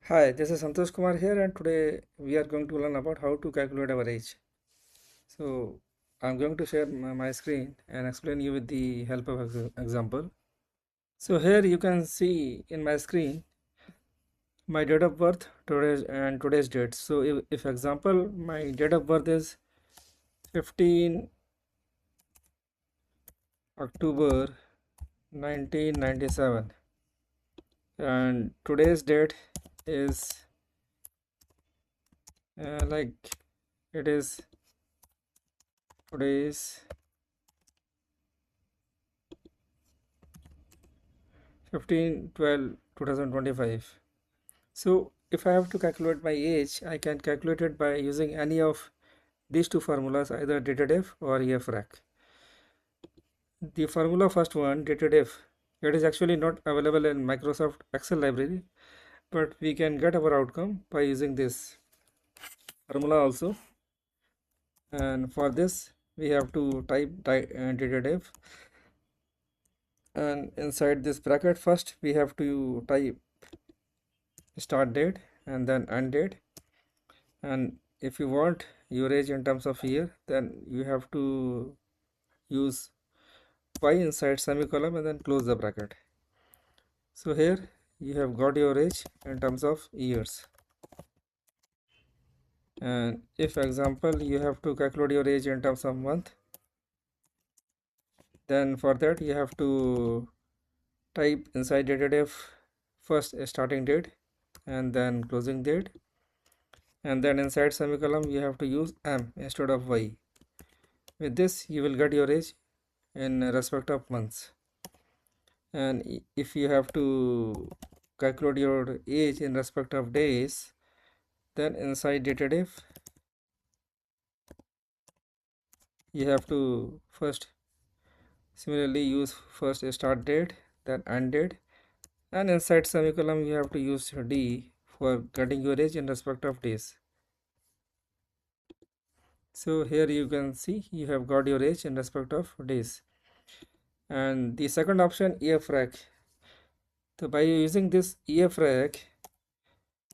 Hi, this is Santosh Kumar here, and today we are going to learn about how to calculate our age. So, I'm going to share my screen and explain you with the help of example. So here you can see in my screen my date of birth, today's date. So if example my date of birth is 15 October 1997, and today's date is like it is today's 15/12/2025. So if I have to calculate my age, I can calculate it by using any of these two formulas, either DATEDEF or EFRAC. The formula first one, DATEDEF, it is actually not available in Microsoft Excel library, but we can get our outcome by using this formula also. And for this, we have to type DATEDEF, and inside this bracket first we have to type start date and then end date. And if you want your age in terms of year, then you have to use y inside semicolon and then close the bracket. So here you have got your age in terms of years. And if example you have to calculate your age in terms of month, then for that you have to type inside DATEDEF first starting date and then closing date, and then inside semicolon you have to use m instead of y. With this you will get your age in respect of months. And if you have to calculate your age in respect of days, then inside DATEDEF you have to first similarly use first start date then end date, and inside semicolon you have to use d for getting your age in respect of days. So here you can see you have got your age in respect of days. And the second option, EFRAC. So by using this EFRAC,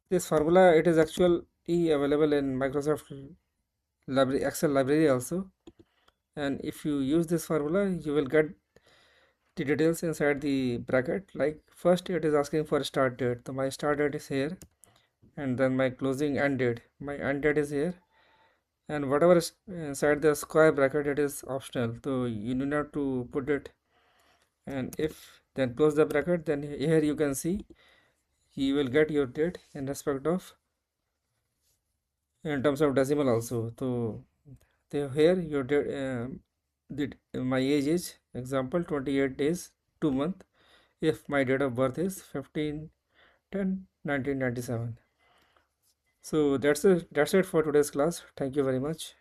this formula, it is actually available in Microsoft library, Excel library also. And if you use this formula, you will get the details inside the bracket. Like first it is asking for start date, so my start date is here, and then my closing end date, my end date is here, and whatever is inside the square bracket, it is optional, so you do not to put it. And if then close the bracket, then here you can see you will get your date in respect of in terms of decimal also. So here your date my age is example 28 days 2 month if my date of birth is 15/10/1997. So that's it for today's class. Thank you very much.